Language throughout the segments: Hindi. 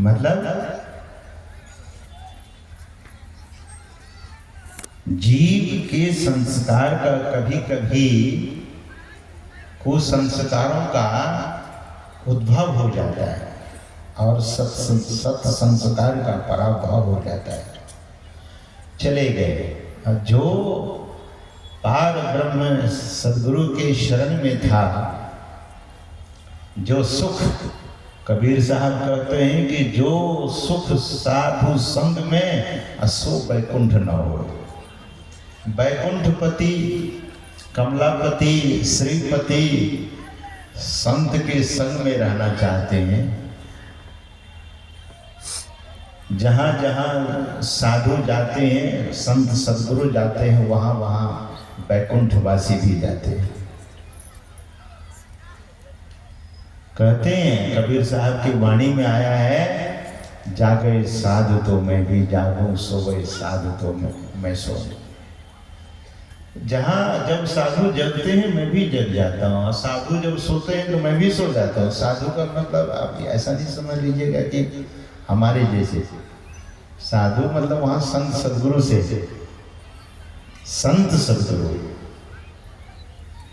मतलब जीव के संस्कार का कभी कभी कुसंस्कारों का उद्भव हो जाता है और सत संस्कार का पराभव हो जाता है। चले गए। जो पार ब्रह्म सदगुरु के शरण में था, जो सुख, कबीर साहब कहते हैं कि जो सुख साधु संग में असो बैकुंठ न हो। बैकुंठपति, कमलापति, श्रीपति संत के संग में रहना चाहते हैं। जहाँ जहाँ साधु जाते हैं, संत सदगुरु जाते हैं, वहाँ वहाँ बैकुंठवासी भी जाते हैं। कहते हैं, कबीर साहब की वाणी में आया है, जागे साधु तो मैं भी जागूं, सोए साधु तो मैं सोऊं। जहाँ जब साधु जगते हैं मैं भी जग जाता हूँ, और साधु जब सोते हैं तो मैं भी सो जाता हूँ। साधु का मतलब आप ऐसा नहीं समझ लीजिएगा कि हमारे जैसे। साधु मतलब वहाँ संत सदगुरु से, संत सदगुरु।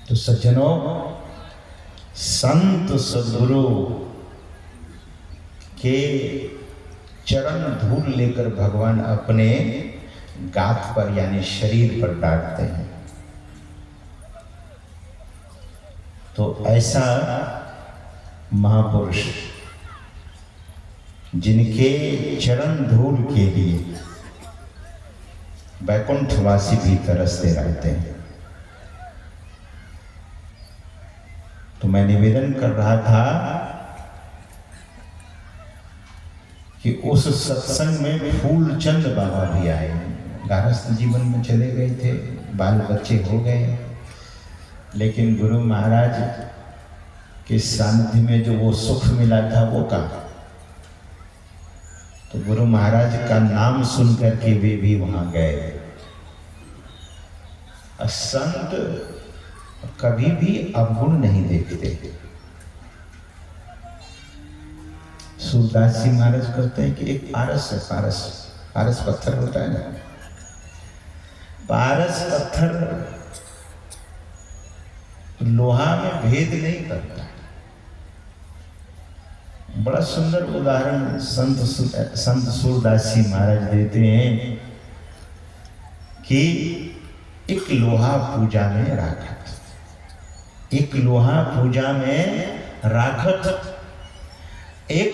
तो सज्जनों, संत सदगुरु के चरण धूल लेकर भगवान अपने गात पर यानी शरीर पर डालते हैं। तो ऐसा महापुरुष जिनके चरण धूल के लिए बैकुंठवासी भी तरसते रहते हैं। तो मैं निवेदन कर रहा था कि उस सत्संग में फूलचंद बाबा भी आए। गारस्थ जीवन में चले गए थे, बाल बच्चे हो गए, लेकिन गुरु महाराज के सानिध्य में जो वो सुख मिला था वो कहा। तो गुरु महाराज का नाम सुनकर के वे भी वहां गए। संत कभी भी अवगुण नहीं देखते। सूरदास जी महाराज कहते हैं कि एक पारस है, पारस, पारस पत्थर होता है ना, पारस पत्थर लोहा में भेद नहीं करता। बड़ा सुंदर उदाहरण संत सूरदास जी महाराज देते हैं कि एक लोहा पूजा में राखत, एक लोहा पूजा में राखत, एक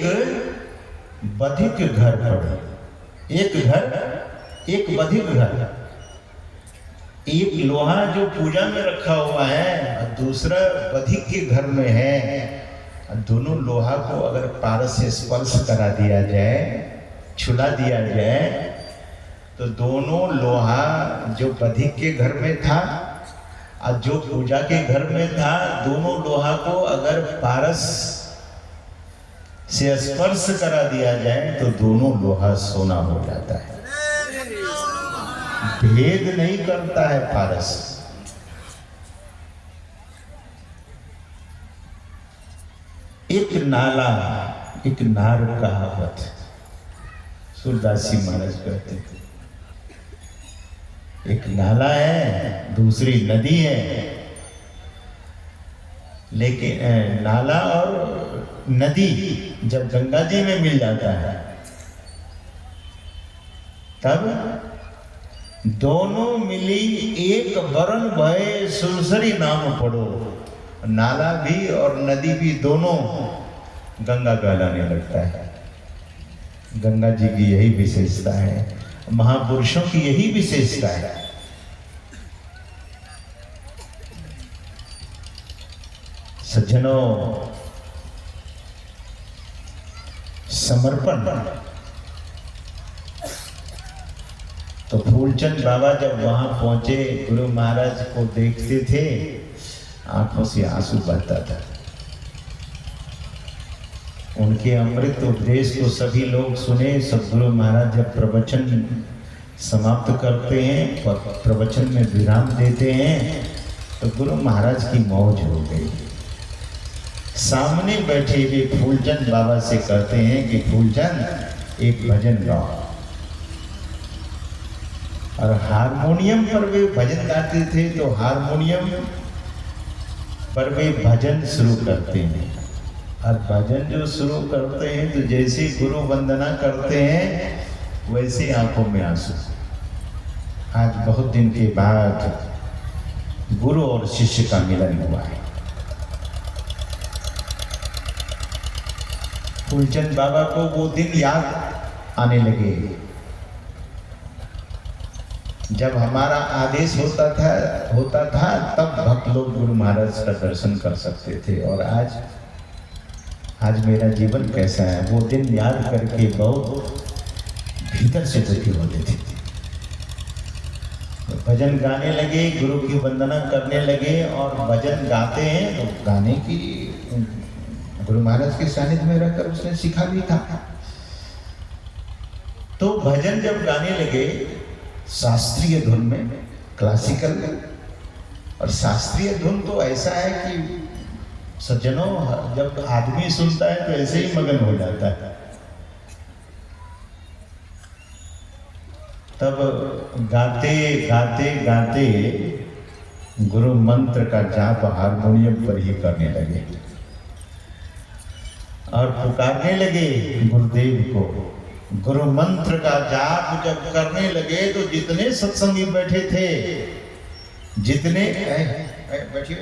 बधिक घर पर, एक घर, एक बधिक घर। एक लोहा जो पूजा में रखा हुआ है और दूसरा बधिक के घर में है। दोनों लोहा को अगर पारस से स्पर्श करा दिया जाए, छुला दिया जाए, तो दोनों लोहा जो बधिक के घर में था और जो पूजा के घर में था, दोनों लोहा को अगर पारस से स्पर्श करा दिया जाए तो दोनों लोहा सोना हो जाता है। भेद नहीं करता है पारस। एक नाला, एक नार कहावत सूरदास जी महाराज कहते थे। एक नाला है, दूसरी नदी है, लेकिन नाला और नदी जब गंगा जी में मिल जाता है तब दोनों मिली एक वरण भय सुरसरी नाम पढ़ो। नाला भी और नदी भी दोनों गंगा कहलाने लगता है। गंगा जी की यही विशेषता है, महापुरुषों की यही विशेषता है। सज्जनों, समर्पण। तो फूलचंद बाबा जब वहां पहुंचे, गुरु महाराज को देखते थे, आंखों से आंसू बहता था। उनके अमृत उपदेश को सभी लोग सुने। सदगुरु महाराज जब प्रवचन समाप्त करते हैं, प्रवचन में विराम देते हैं, तो गुरु महाराज की मौज हो गई। सामने बैठे हुए फूलचंद बाबा से कहते हैं कि फूलचंद एक भजन गाओ। और हारमोनियम पर वे भजन गाते थे, तो हारमोनियम पर वे भजन शुरू करते हैं। और भजन जो शुरू करते हैं तो जैसे गुरु वंदना करते हैं वैसे आंखों में आंसू। आज बहुत दिन के बाद गुरु और शिष्य का मिलन हुआ है। फूलचंद बाबा को वो दिन याद आने लगे जब हमारा आदेश होता था तब भक्त लोग गुरु महाराज का दर्शन कर सकते थे। और आज मेरा जीवन कैसा है, वो दिन याद करके बहुत भीतर से दुखी होते थे। तो भजन गाने लगे, गुरु की वंदना करने लगे। और भजन गाते हैं तो गाने की गुरु महाराज के सानिध्य में रहकर उसने सीखा भी था। तो भजन जब गाने लगे शास्त्रीय धुन में, क्लासिकल, और शास्त्रीय धुन तो ऐसा है कि सज्जनों जब आदमी सुनता है तो ऐसे ही मगन हो जाता है। तब गाते गाते गाते गुरु मंत्र का जाप हारमोनियम पर ही करने लगे और पुकारने लगे गुरुदेव को। गुरु मंत्र का जाप जब करने लगे तो जितने सत्संगी बैठे थे, जितने बैठिए,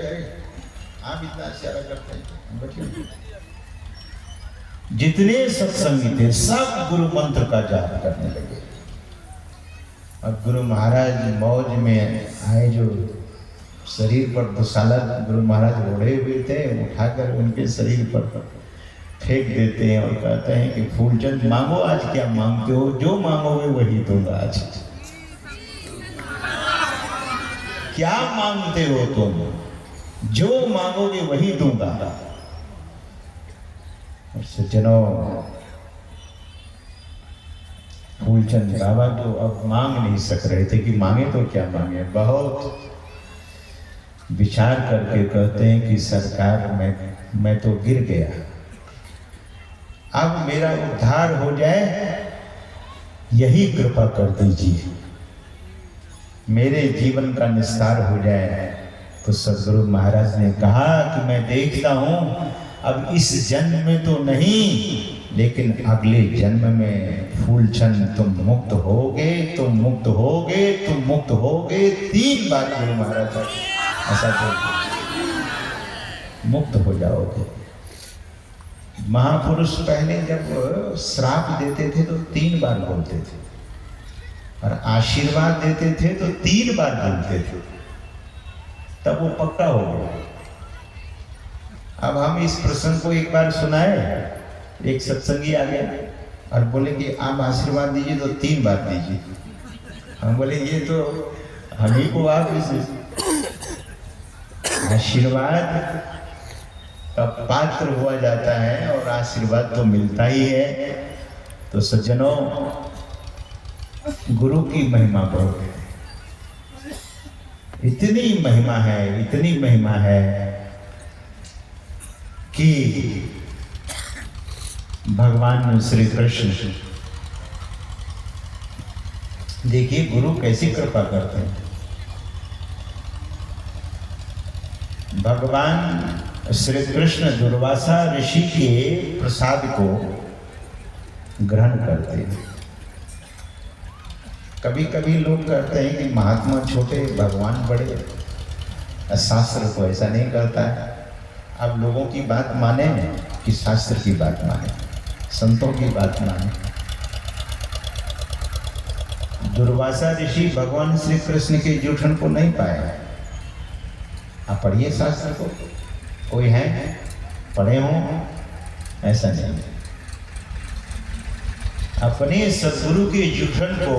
आप इतना इशारा करते हैं, बैठिए, जितने सत्संगी थे सब गुरु मंत्र का जाप करने लगे। और गुरु महाराज मौज में आए, जो शरीर पर दुशाला गुरु महाराज ओढ़े हुए थे, उठाकर उनके शरीर पर फेंक देते हैं और कहते हैं कि फूलचंद मांगो, आज क्या मांगते हो, जो मांगोगे वही दूंगा। आज क्या मांगते हो तुम, जो मांगोगे वही दूंगा। और सज्जनों, फूलचंद बाबा तो अब मांग नहीं सक रहे थे कि मांगे तो क्या मांगे। बहुत विचार करके कहते हैं कि सरकार मैं तो गिर गया, अब मेरा उद्धार हो जाए, यही कृपा कर दीजिए, मेरे जीवन का निस्तार हो जाए। तो सदगुरु महाराज ने कहा कि मैं देखता हूं अब इस जन्म में तो नहीं, लेकिन अगले जन्म में फूलचंद तुम मुक्त होगे, तुम मुक्त होगे, तुम मुक्त होगे। 3 बार गुरु महाराज ऐसा बोलते, मुक्त हो जाओगे। महापुरुष पहले जब श्राप देते थे तो 3 बार बोलते थे, और आशीर्वाद देते थे तो 3 बार बोलते थे, तब वो पक्का हो गया। अब हम इस प्रसंग को एक बार सुनाए, एक सत्संगी आ गया और बोले कि आप आशीर्वाद दीजिए तो 3 बार दीजिए। हम बोले ये तो हम ही को आप आशीर्वाद का पात्र हुआ जाता है और आशीर्वाद तो मिलता ही है। तो सज्जनों, गुरु की महिमा बहुत है, इतनी महिमा है, इतनी महिमा है कि भगवान श्री कृष्ण, देखिए गुरु कैसी कृपा करते हैं। भगवान श्री कृष्ण दुर्वासा ऋषि के प्रसाद को ग्रहण करते हैं। कभी कभी लोग कहते हैं कि महात्मा छोटे, भगवान बड़े। शास्त्र तो ऐसा नहीं कहता है। अब लोगों की बात माने कि शास्त्र की बात माने, संतों की बात माने। दुर्वासा ऋषि भगवान श्री कृष्ण के जूठन को नहीं पाए। आप पढ़िए शास्त्र को, कोई है पढ़े हो, ऐसा नहीं। अपने सद्गुरु के जूठन को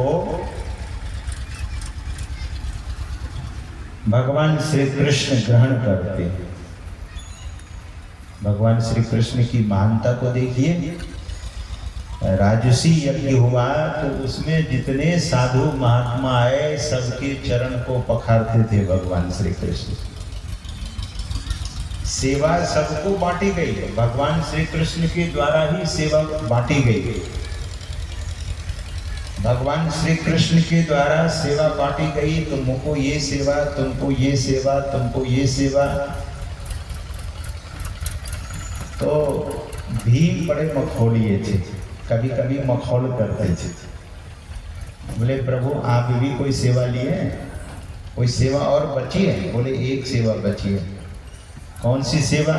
भगवान श्री कृष्ण ग्रहण करते। भगवान श्री कृष्ण की महानता को देखिए। राजसी यज्ञ हुआ तो उसमें जितने साधु महात्मा आए सबके चरण को पखारते थे भगवान श्री कृष्ण। सेवा सबको बांटी गई है, भगवान श्री कृष्ण के द्वारा ही सेवा बांटी गई है। भगवान श्री कृष्ण के द्वारा सेवा बांटी गई, तुमको ये सेवा, तुमको ये सेवा, तुमको ये सेवा। तो भीम बड़े मखौलिए थे, कभी कभी मखौल करते थे। बोले प्रभु आप भी कोई सेवा लिए, कोई सेवा और बची है? बोले एक सेवा बची है। कौन सी सेवा?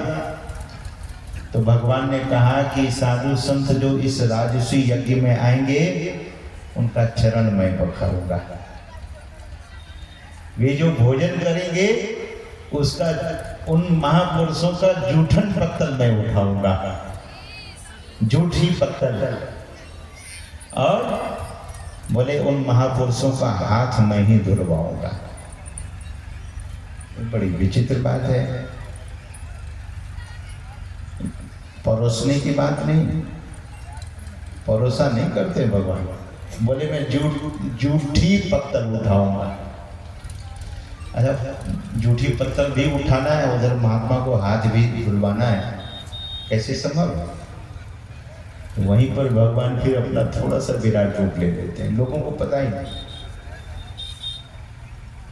तो भगवान ने कहा कि साधु संत जो इस राजसी यज्ञ में आएंगे उनका चरण मैं पखारूंगा। वे जो भोजन करेंगे उसका, उन महापुरुषों का जूठन पत्तल मैं उठाऊंगा, जूठी पत्तल। और बोले उन महापुरुषों का हाथ मैं ही धुलवाऊंगा। बड़ी विचित्र बात है, परोसने की बात नहीं, परोसा नहीं करते भगवान। बोले मैं जूठी पत्तल उठाऊंगा। अच्छा, जूठी पत्तल भी उठाना है, उधर महात्मा को हाथ भी धुलवाना है, कैसे संभव? तो वहीं पर भगवान फिर अपना थोड़ा सा विराट रूप ले लेते हैं, लोगों को पता ही नहीं।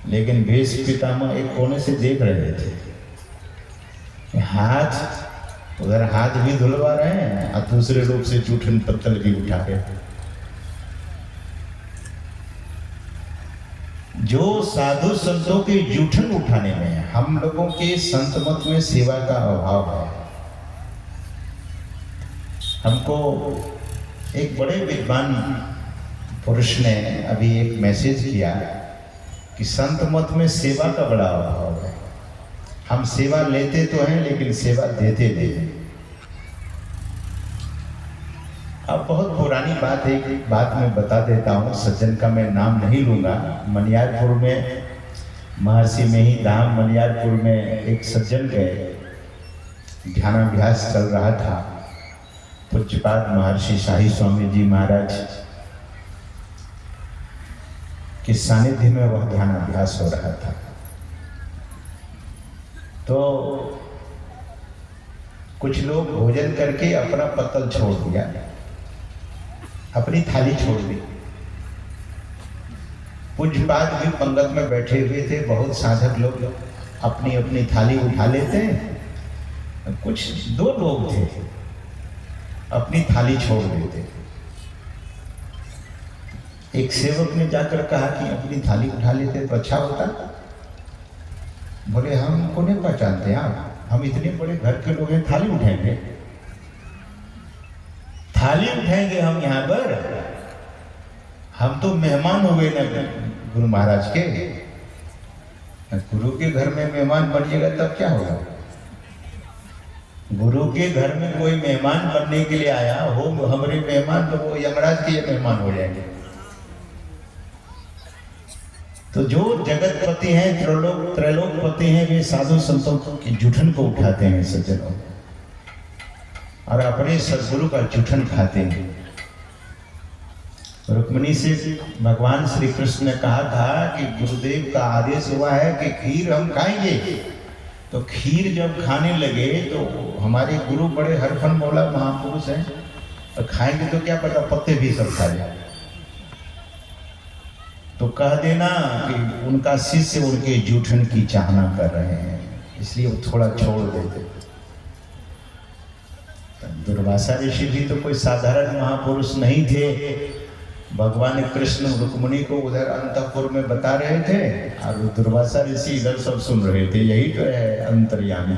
लेकिन भीष्म पितामह एक कोने से देख रहे थे, हाथ उधर हाथ भी धुलवा रहे हैं और दूसरे रूप से जूठन पत्तल भी उठा रहे हैं। जो साधु संतों के जूठन उठाने में, हम लोगों के संत मत में सेवा का अभाव है। हमको एक बड़े विद्वान पुरुष ने अभी एक मैसेज किया कि संत मत में सेवा का बड़ा अभाव है। हम सेवा लेते तो हैं लेकिन सेवा देते नहीं। अब बहुत पुरानी बात है, एक बात मैं बता देता हूँ, सज्जन का मैं नाम नहीं लूँगा। मनियारपुर में, महर्षि में ही धाम मनियारपुर में एक सज्जन गए, ध्यानाभ्यास चल रहा था। पूज्यपाद महर्षि शाही स्वामी जी महाराज के सानिध्य में वह ध्यानाभ्यास हो रहा था। तो कुछ लोग भोजन करके अपना पत्तल छोड़ दिया, अपनी थाली छोड़ दी। पूज्यपाद भी पंगत में बैठे हुए थे, बहुत साधक लोग अपनी अपनी थाली उठा लेते हैं। कुछ दो लोग थे अपनी थाली छोड़ देते। एक सेवक ने जाकर कहा कि अपनी थाली उठा लेते तो अच्छा होता। बोले हमको नहीं पहचानते आप, हम इतने बड़े घर के लोग हैं, थाली उठाएंगे? थाली उठाएंगे हम यहाँ पर? हम तो मेहमान हो गए ना गुरु महाराज के। गुरु के घर में मेहमान बनिएगा तब क्या होगा? गुरु के घर में कोई मेहमान बनने के लिए आया हो, हमारे मेहमान तो वो यमराज के ये मेहमान हो जाएंगे। तो जो जगतपति हैं, त्रैलोकपति हैं, वे साधु संतों की जूठन को उठाते हैं सज्जनों, और अपने सद्गुरु का जूठन खाते हैं। रुक्मिणी से भगवान श्री कृष्ण ने कहा था कि गुरुदेव का आदेश हुआ है कि खीर हम खाएंगे। तो खीर जब खाने लगे तो हमारे गुरु बड़े हरफन मौला महापुरुष हैं, और खाएंगे तो क्या पता पत्ते भी सब खा जाए। तो कह देना कि उनका शिष्य उनके जूठन की चाहना कर रहे हैं, इसलिए वो थोड़ा छोड़ देते। दुर्वासा ऋषि भी तो कोई साधारण महापुरुष नहीं थे। भगवान कृष्ण रुक्मिणी को उधर अंतपुर में बता रहे थे और दुर्वासा ऋषि इधर सब सुन रहे थे। यही तो है अंतर्यामी।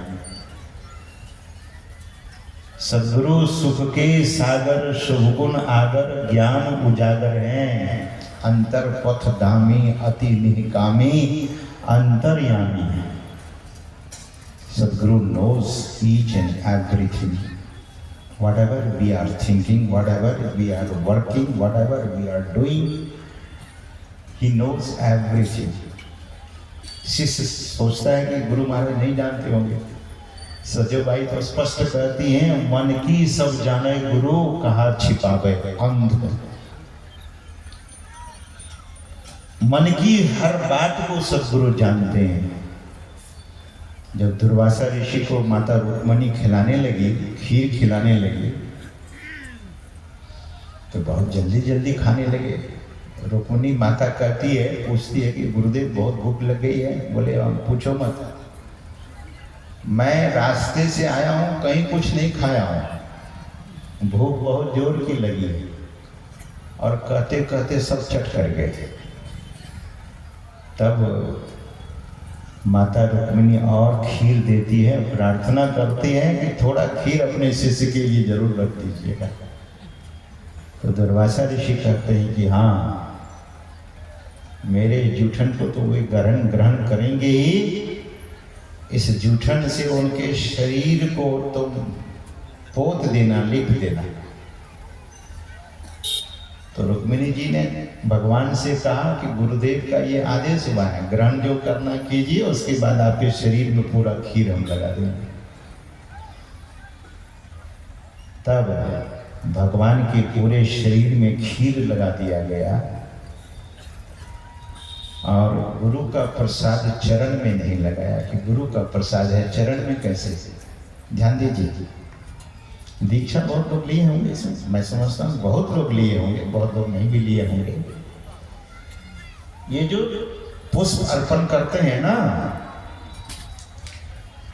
सद्गुरु सुख के सागर, शुभ गुण आगर, ज्ञान उजागर हैं। अंतर पथ दामी, अति निहकामी, अंतर्यामी। सद्गुरु knows each and everything. Whatever we are thinking, whatever we are working, whatever we are doing, he knows everything. शिष्य सोचता है कि गुरु महाराज नहीं जानते होंगे। सजोबाई तो स्पष्ट कहती हैं, मन की सब जाने गुरु, कहा छिपावे अंध। मन की हर बात को सद्गुरु जानते हैं। जब दुर्वासा ऋषि को माता रुक्मणी खिलाने लगी, खीर खिलाने लगी, तो बहुत जल्दी जल्दी खाने लगे। रुक्मणी माता कहती है, पूछती है कि गुरुदेव बहुत भूख लग गई है। बोले पूछो मत, मैं रास्ते से आया हूँ, कहीं कुछ नहीं खाया हूँ, भूख बहुत जोर की लगी है। और कहते कहते सब चट कर गए। तब माता रुक्मिणी और खीर देती है, प्रार्थना करती है कि थोड़ा खीर अपने शिष्य के लिए जरूर रख दीजिएगा। तो दुर्वासा ऋषि कहते हैं कि हाँ, मेरे जूठन को तो वे ग्रहण करेंगे ही, इस जूठन से उनके शरीर को तुम पोत देना, लिख देना। तो रुक्मिणी जी ने भगवान से कहा कि गुरुदेव का ये आदेश हुआ है, ग्रहण जो करना कीजिए, उसके बाद आपके शरीर में पूरा खीर हम लगा देंगे। तब भगवान के पूरे शरीर में खीर लगा दिया गया और गुरु का प्रसाद चरण में नहीं लगाया कि गुरु का प्रसाद है, चरण में कैसे। ध्यान दीजिए, दीक्षा बहुत लोग लिए होंगे इसमें, मैं समझता हूँ बहुत लोग लिए होंगे, बहुत लोग नहीं भी लिए होंगे। ये जो पुष्प अर्पण करते हैं ना,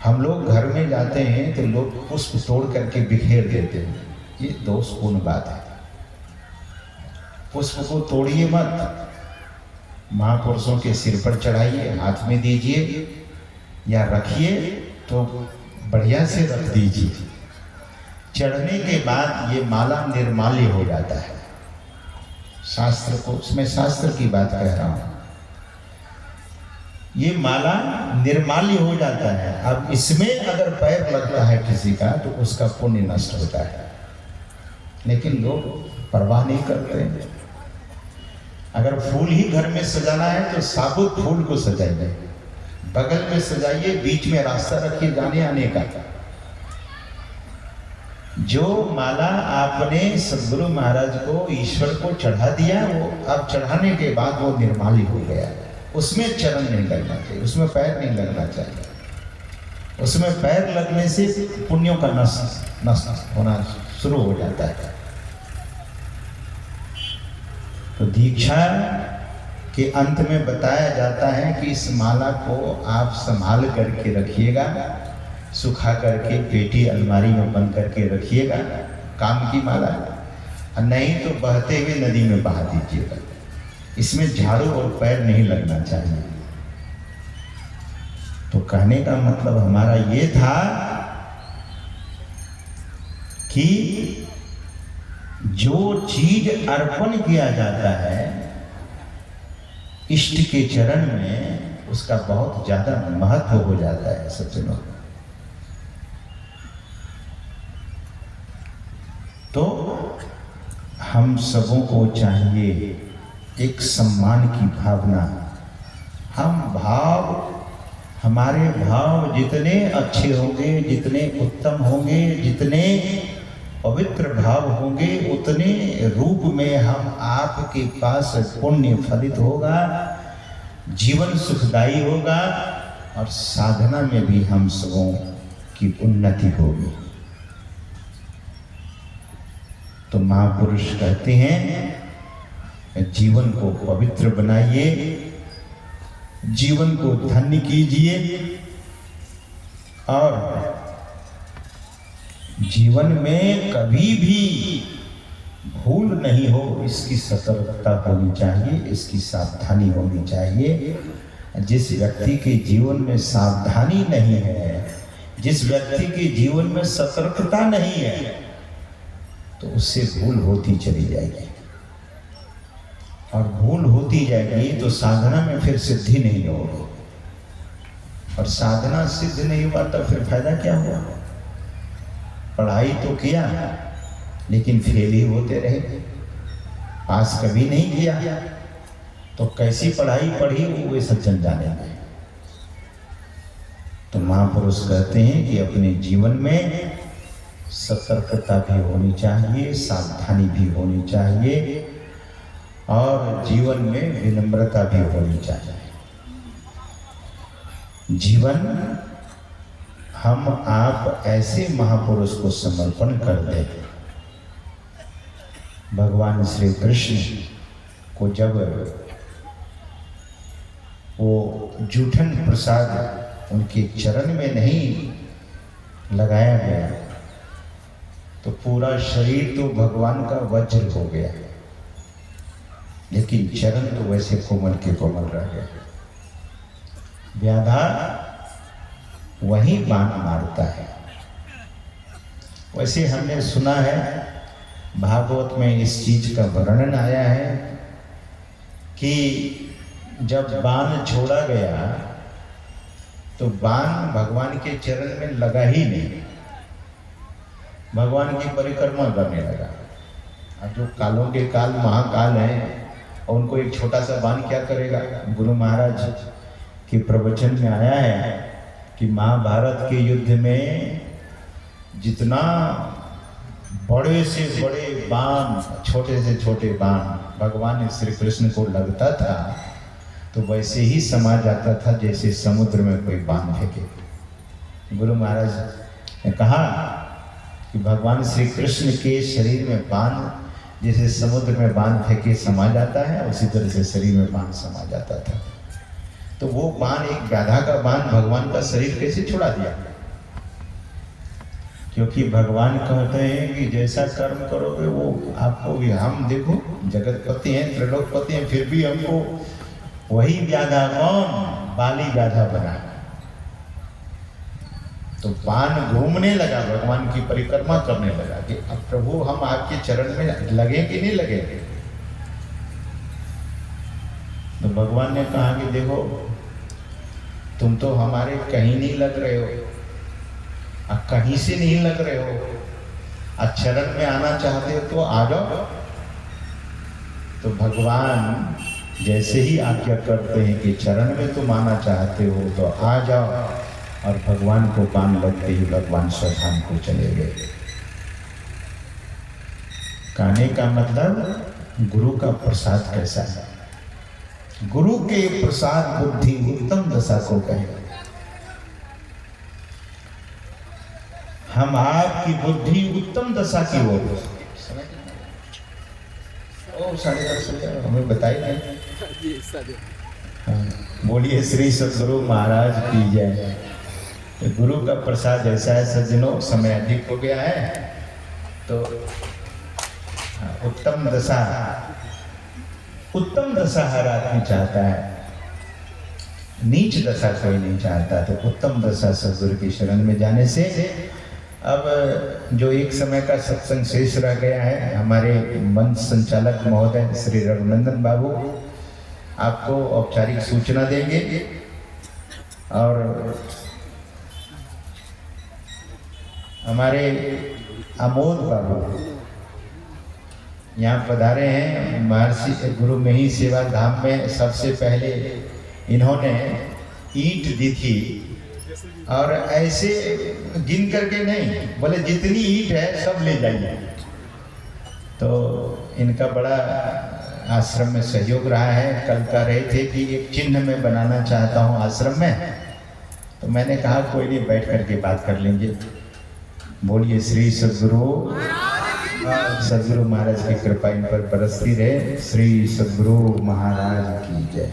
हम लोग घर में जाते हैं तो लोग पुष्प तोड़ करके बिखेर देते हैं, ये दोषपूर्ण बात है। पुष्प को तोड़िए मत, महापुरुषों के सिर पर चढ़ाइए, हाथ में दीजिए या रखिए तो बढ़िया से रख दीजिए। चढ़ने के बाद ये माला निर्माल्य हो जाता है। शास्त्र को, उसमें शास्त्र की बात कह रहा हूं, ये माला निर्माल्य हो जाता है। अब इसमें अगर पैर लगता है किसी का तो उसका पुण्य नष्ट होता है, लेकिन लोग परवाह नहीं करते। अगर फूल ही घर में सजाना है तो साबुत फूल को सजाइए, बगल में सजाइए, बीच में रास्ता रखिए जाने आने का। जो माला आपने सद्गुरु महाराज को, ईश्वर को चढ़ा दिया, वो अब चढ़ाने के बाद वो निर्माल्य हो गया। उसमें चरण नहीं लगना चाहिए, उसमें पैर नहीं लगना चाहिए। उसमें पैर लगने से पुण्यों का नष्ट होना शुरू हो जाता है। तो दीक्षा के अंत में बताया जाता है कि इस माला को आप संभाल करके रखिएगा, सुखा करके पेटी अलमारी में बंद करके रखिएगा, काम की माला, और नहीं तो बहते हुए नदी में बहा दीजिएगा। इसमें झाड़ू और पैर नहीं लगना चाहिए। तो कहने का मतलब हमारा ये था कि जो चीज अर्पण किया जाता है इष्ट के चरण में, उसका बहुत ज्यादा महत्व हो जाता है सज्जनों। तो हम सबों को चाहिए एक सम्मान की भावना। हमारे भाव जितने अच्छे होंगे, जितने उत्तम होंगे, जितने पवित्र भाव होंगे, उतने रूप में हम आपके पास पुण्य फलित होगा, जीवन सुखदायी होगा और साधना में भी हम सबों की उन्नति होगी। तो महापुरुष कहते हैं जीवन को पवित्र बनाइए, जीवन को धन्य कीजिए और जीवन में कभी भी भूल नहीं हो, इसकी सतर्कता होनी चाहिए, इसकी सावधानी होनी चाहिए। जिस व्यक्ति के जीवन में सावधानी नहीं है, जिस व्यक्ति के जीवन में सतर्कता नहीं है, तो उससे भूल होती चली जाएगी और भूल होती जाएगी तो साधना में फिर सिद्धि नहीं होगी, और साधना सिद्ध नहीं हुआ तो फिर फायदा क्या हुआ। पढ़ाई तो किया लेकिन फेल ही होते रहे, पास कभी नहीं किया, तो कैसी पढ़ाई पढ़ी वो वे सज्जन जानेंगे। तो महापुरुष कहते हैं कि अपने जीवन में सतर्कता भी होनी चाहिए, सावधानी भी होनी चाहिए और जीवन में विनम्रता भी होनी चाहिए। जीवन हम आप ऐसे महापुरुष को समर्पण कर दें। भगवान श्री कृष्ण को जब वो जूठन प्रसाद उनके चरण में नहीं लगाया गया तो पूरा शरीर तो भगवान का वज्र हो गया, लेकिन चरण तो वैसे कोमल के कोमल रह गया। व्याधा वही बाण मारता है। वैसे हमने सुना है, भागवत में इस चीज का वर्णन आया है कि जब बाण छोड़ा गया तो बाण भगवान के चरण में लगा ही नहीं, भगवान की परिक्रमा करने लगा। अब जो कालों के काल महाकाल हैं और उनको एक छोटा सा बाण क्या करेगा। गुरु महाराज के प्रवचन में आया है कि महाभारत के युद्ध में जितना बड़े से बड़े बाण, छोटे से छोटे बाण भगवान श्री कृष्ण को लगता था तो वैसे ही समा जाता था जैसे समुद्र में कोई बाण फेंके। गुरु महाराज ने कहा कि भगवान श्री कृष्ण के शरीर में बाण जैसे समुद्र में बाण फेंके समा जाता है, उसी तरह से शरीर में बाण समा जाता था। तो वो बाण, एक व्याधा का बाण भगवान का शरीर कैसे छुड़ा दिया? क्योंकि भगवान कहते हैं कि जैसा कर्म करोगे वो आपको भी, हम देखो जगतपति हैं, त्रिलोकपति हैं, फिर भी हमको वही व्याधा, कौन? बाली व्याधा बना। तो बाण घूमने लगा, भगवान की परिक्रमा करने लगा कि अब प्रभु हम आपके चरण में लगे कि नहीं लगे। तो भगवान ने कहा कि देखो तुम तो हमारे कहीं नहीं लग रहे हो, कहीं से नहीं लग रहे हो, चरण में आना चाहते हो तो आ जाओ। तो भगवान जैसे ही आज्ञा करते हैं कि चरण में तुम आना चाहते हो तो आ जाओ, और भगवान को बाण लगते ही भगवान स्वधाम को चले गए। कहने का मतलब गुरु का प्रसाद कैसा है? गुरु के प्रसाद बुद्धि उत्तम दशा को कहे। हम आपकी बुद्धि उत्तम दशा की ओर, साढ़े 10 हमें बताइए। बोलिए श्री सद्गुरु महाराज की जय। तो गुरु का प्रसाद ऐसा है सज्जनों, समय अधिक हो गया है तो उत्तम दशा हर आदमी चाहता है, नीच दशा कोई नहीं चाहता। तो उत्तम दशा सद्गुरु की शरण में जाने से अब जो एक समय का सत्संग शेष रह गया है, हमारे मंच संचालक महोदय श्री रघुनंदन बाबू आपको औपचारिक सूचना देंगे और हमारे अमोद बाबू यहाँ पधारे हैं। महर्षि गुरु में ही सेवा धाम में सबसे पहले इन्होंने ईंट दी थी, और ऐसे गिन करके नहीं, बोले जितनी ईंट है सब ले जाइए। तो इनका बड़ा आश्रम में सहयोग रहा है। कल कह रहे थे कि एक चिन्ह में बनाना चाहता हूँ आश्रम में, तो मैंने कहा कोई नहीं, बैठ करके बात कर लेंगे। बोलिए श्री सद्गुरु महाराज की कृपा इन पर बरसती रहे। श्री सद्गुरु महाराज की जय।